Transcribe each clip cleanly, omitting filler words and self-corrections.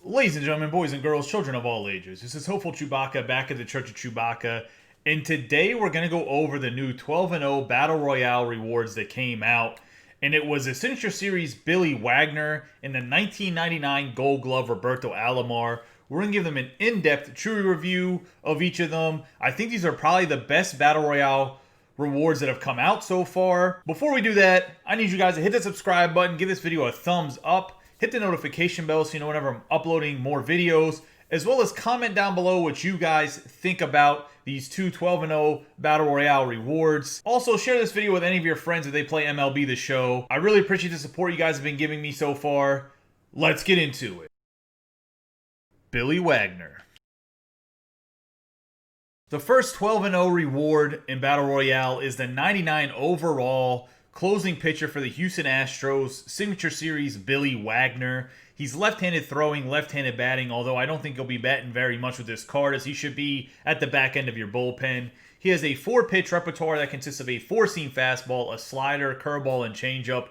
Ladies and gentlemen, boys and girls, children of all ages, this is Hopeful Chewbacca back at the Church of Chewbacca, and today we're going to go over the new 12-0 Battle Royale rewards that came out, and it was a Signature Series Billy Wagner and the 1999 Gold Glove Roberto Alomar. We're going to give them an in-depth Chewie review of each of them. I think these are probably the best Battle Royale rewards that have come out so far. Before we do that, I need you guys to hit the subscribe button, give this video a thumbs up, hit the notification bell so you know whenever I'm uploading more videos, as well as comment down below what you guys think about these two 12-0 Battle Royale rewards. Also, share this video with any of your friends if they play MLB The Show. I really appreciate the support you guys have been giving me so far. Let's get into it. Billy Wagner. The first 12-0 reward in Battle Royale is the 99 overall closing pitcher for the Houston Astros, Signature Series Billy Wagner. He's left-handed throwing, left-handed batting, although I don't think he'll be batting very much with this card, as he should be at the back end of your bullpen. He has a 4-pitch repertoire that consists of a 4-seam fastball, a slider, curveball, and changeup,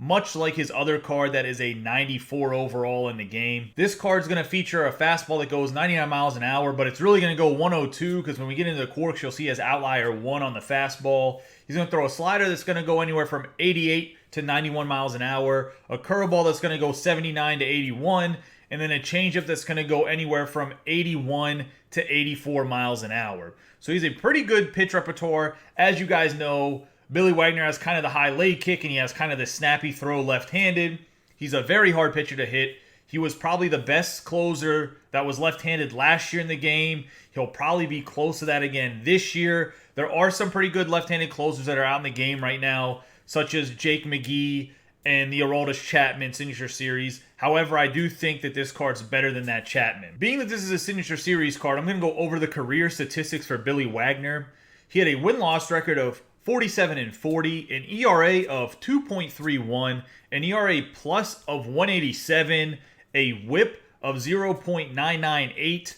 much like his other card that is a 94 overall in the game. This card is going to feature a fastball that goes 99 miles an hour, but it's really going to go 102 because when we get into the quirks, you'll see he has outlier 1 on the fastball. He's going to throw a slider that's going to go anywhere from 88 to 91 miles an hour, a curveball that's going to go 79 to 81, and then a changeup that's going to go anywhere from 81 to 84 miles an hour. So he's a pretty good pitch repertoire. As you guys know, Billy Wagner has kind of the high leg kick, and he has kind of the snappy throw left-handed. He's a very hard pitcher to hit. He was probably the best closer that was left-handed last year in the game. He'll probably be close to that again this year. There are some pretty good left-handed closers that are out in the game right now, such as Jake McGee and the Aroldis Chapman Signature Series. However, I do think that this card's better than that Chapman. Being that this is a Signature Series card, I'm going to go over the career statistics for Billy Wagner. He had a win-loss record of 47-40, an ERA of 2.31, an ERA plus of 187, a WHIP of 0.998.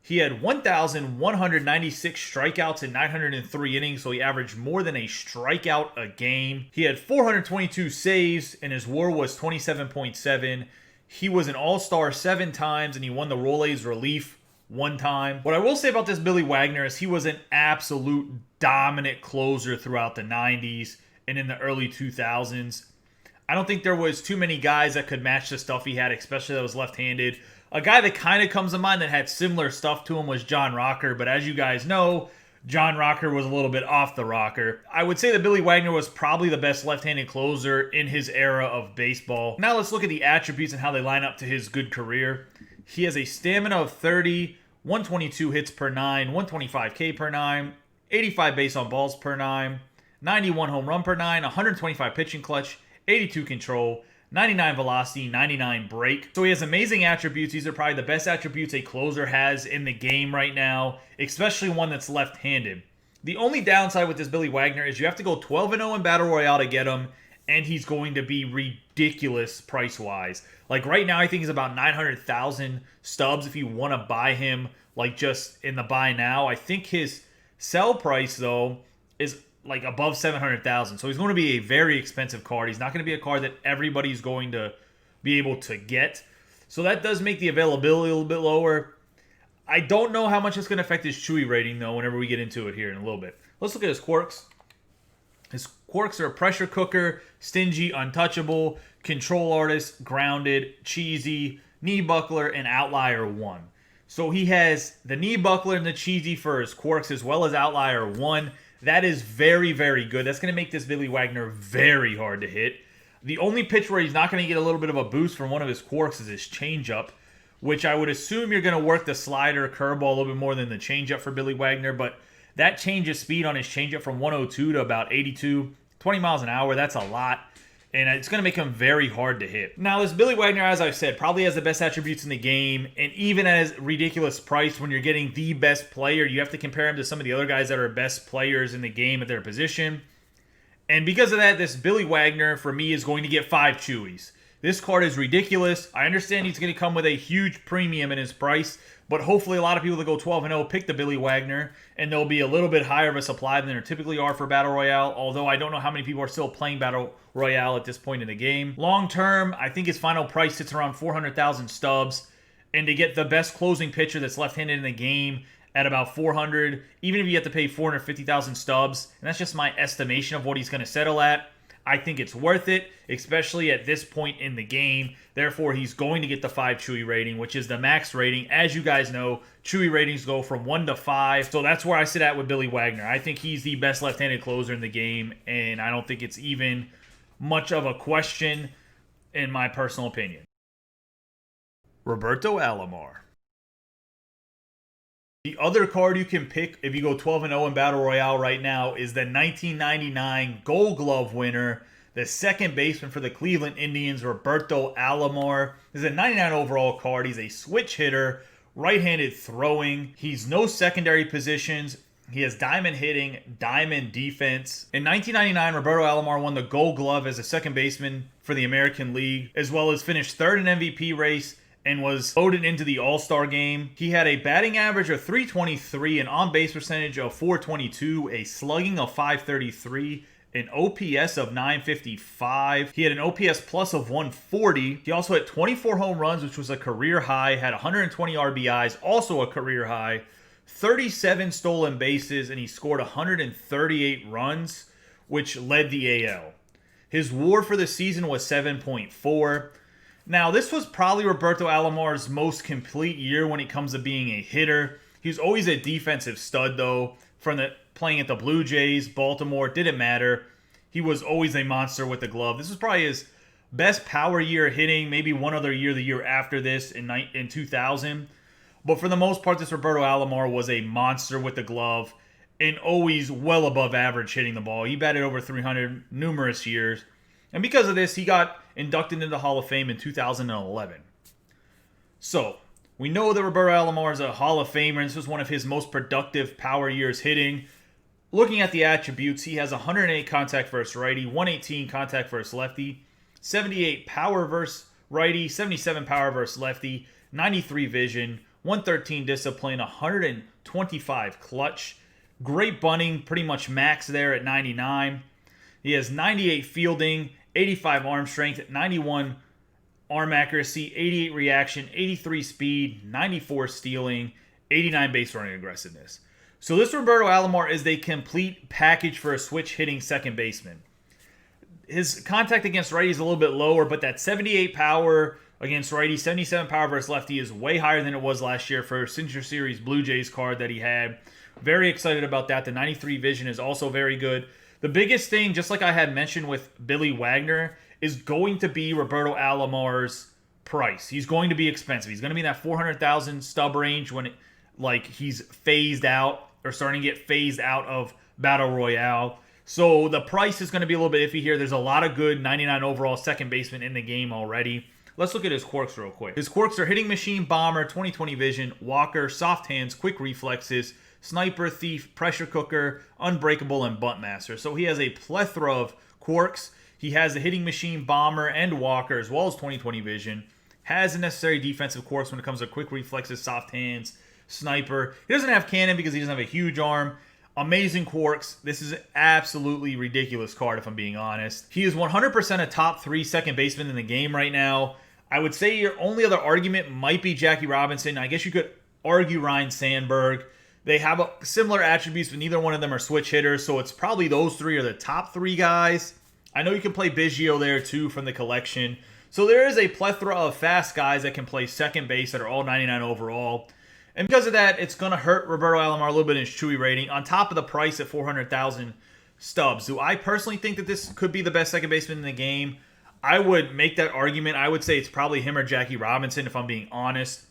He had 1,196 strikeouts in 903 innings, so he averaged more than a strikeout a game. He had 422 saves, and his WAR was 27.7. He was an All-Star 7 times, and he won the Rolaids relief 1 time. What I will say about this Billy Wagner is he was an absolute dominant closer throughout the 90s and in the early 2000s. I don't think there was too many guys that could match the stuff he had, especially that was left-handed. A guy that kind of comes to mind that had similar stuff to him was John Rocker, but as you guys know, John Rocker was a little bit off the rocker. I would say that Billy Wagner was probably the best left-handed closer in his era of baseball. Now let's look at the attributes and how they line up to his good career. He has a stamina of 30, 122 hits per 9, 125 K per 9, 85 base on balls per 9, 91 home run per 9, 125 pitching clutch, 82 control, 99 velocity, 99 break. So he has amazing attributes. These are probably the best attributes a closer has in the game right now, especially one that's left-handed. The only downside with this Billy Wagner is you have to go 12-0 in Battle Royale to get him, and he's going to be ridiculous price-wise. Like right now, I think he's about 900,000 stubs if you want to buy him, like just in the buy now. I think his sell price, though, is like above 700,000. So he's going to be a very expensive card. He's not going to be a card that everybody's going to be able to get. So that does make the availability a little bit lower. I don't know how much it's going to affect his Chewie rating, though, whenever we get into it here in a little bit. Let's look at his quirks. His quirks are a pressure cooker, stingy, untouchable, control artist, grounded, cheesy, knee buckler, and outlier 1. So he has the knee buckler and the cheesy for his quirks as well as outlier 1. That is very, very good. That's going to make this Billy Wagner very hard to hit. The only pitch where he's not going to get a little bit of a boost from one of his quirks is his changeup, which I would assume you're going to work the slider, curveball a little bit more than the changeup for Billy Wagner, but that change of speed on his changeup from 102 to about 82, 20 miles an hour, that's a lot. And it's going to make him very hard to hit. Now, this Billy Wagner, as I've said, probably has the best attributes in the game. And even at his ridiculous price, when you're getting the best player, you have to compare him to some of the other guys that are best players in the game at their position. And because of that, this Billy Wagner, for me, is going to get 5 Chewies. This card is ridiculous. I understand he's going to come with a huge premium in his price, but hopefully a lot of people that go 12-0 pick the Billy Wagner, and there'll be a little bit higher of a supply than there typically are for Battle Royale, although I don't know how many people are still playing Battle Royale at this point in the game. Long term, I think his final price sits around 400,000 stubs, And to get the best closing pitcher that's left-handed in the game at about 400, even if you have to pay 450,000 stubs, and that's just my estimation of what he's going to settle at, I think it's worth it, especially at this point in the game. Therefore, he's going to get the 5 Chewie rating, which is the max rating. As you guys know, Chewie ratings go from 1 to 5. So that's where I sit at with Billy Wagner. I think he's the best left-handed closer in the game, and I don't think it's even much of a question in my personal opinion. Roberto Alomar. The other card you can pick if you go 12-0 in Battle Royale right now is the 1999 Gold Glove winner, the second baseman for the Cleveland Indians, Roberto Alomar. This is a 99 overall card. He's a switch hitter, right-handed throwing. He's no secondary positions. He has diamond hitting, diamond defense. In 1999, Roberto Alomar won the Gold Glove as a second baseman for the American League, as well as finished third in MVP race and was voted into the All-Star game. He had a batting average of .323, an on-base percentage of .422, a slugging of .533, an OPS of .955. He had an OPS plus of .140. He also had 24 home runs, which was a career high, had 120 RBIs, also a career high, 37 stolen bases, and he scored 138 runs, which led the AL. His WAR for the season was 7.4. Now, this was probably Roberto Alomar's most complete year when it comes to being a hitter. He was always a defensive stud, though. From playing at the Blue Jays, Baltimore, didn't matter. He was always a monster with the glove. This was probably his best power year hitting, maybe one other year, the year after this in 2000. But for the most part, this Roberto Alomar was a monster with the glove and always well above average hitting the ball. He batted over 300 numerous years. And because of this, he got inducted into the Hall of Fame in 2011. So, we know that Roberto Alomar is a Hall of Famer, and this was one of his most productive power years hitting. Looking at the attributes, he has 108 contact versus righty, 118 contact versus lefty, 78 power versus righty, 77 power versus lefty, 93 vision, 113 discipline, 125 clutch. Great bunting, pretty much max there at 99. He has 98 fielding, 85 arm strength, 91 arm accuracy, 88 reaction, 83 speed, 94 stealing, 89 base running aggressiveness. So this Roberto Alomar is the complete package for a switch hitting second baseman. His contact against righty is a little bit lower, but that 78 power against righty, 77 power versus lefty is way higher than it was last year for a Signature Series Blue Jays card that he had. Very excited about that. The 93 vision is also very good. The biggest thing, just like I had mentioned with Billy Wagner, is going to be Roberto Alomar's price. He's going to be expensive. He's going to be in that 400,000 stub range when he's phased out or starting to get phased out of Battle Royale. So the price is going to be a little bit iffy here. There's a lot of good 99 overall second baseman in the game already. Let's look at his quirks real quick. His quirks are hitting machine, bomber, 20/20 vision, walker, soft hands, quick reflexes, sniper, thief, pressure cooker, unbreakable, and bunt master. So he has a plethora of quirks. He has the hitting machine, bomber, and walker, as well as 20/20 vision. Has the necessary defensive quirks when it comes to quick reflexes, soft hands, sniper. He doesn't have cannon because he doesn't have a huge arm. Amazing quirks. This is an absolutely ridiculous card, if I'm being honest. He is 100% a top 3 second baseman in the game right now. I would say your only other argument might be Jackie Robinson. I guess you could argue Ryan Sandberg. They have similar attributes, but neither one of them are switch hitters, so it's probably those three are the top 3 guys. I know you can play Biggio there, too, from the collection. So there is a plethora of fast guys that can play second base that are all 99 overall. And because of that, it's going to hurt Roberto Alomar a little bit in his Chewie rating, on top of the price at 400,000 stubs. Do I personally think that this could be the best second baseman in the game? I would make that argument. I would say it's probably him or Jackie Robinson, if I'm being honest.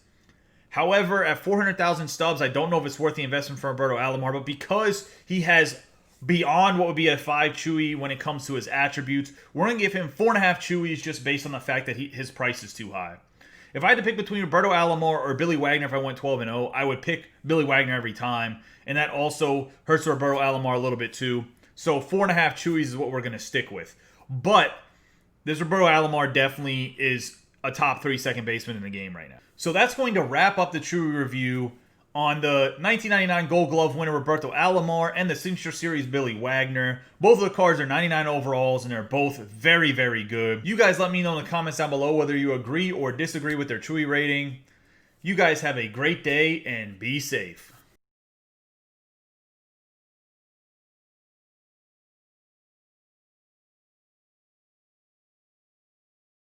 However, at 400,000 stubs, I don't know if it's worth the investment for Roberto Alomar, but because he has beyond what would be a 5 Chewie when it comes to his attributes, we're going to give him 4.5 Chewies just based on the fact that his price is too high. If I had to pick between Roberto Alomar or Billy Wagner if I went 12-0, I would pick Billy Wagner every time, and that also hurts Roberto Alomar a little bit too. So 4.5 Chewies is what we're going to stick with. But this Roberto Alomar definitely is a top 3 second baseman in the game right now. So that's going to wrap up the Chewie review on the 1999 Gold Glove winner Roberto Alomar and the Signature Series Billy Wagner. Both of the cards are 99 overalls, and they're both very, very good. You guys let me know in the comments down below whether you agree or disagree with their Chewie rating. You guys have a great day and be safe.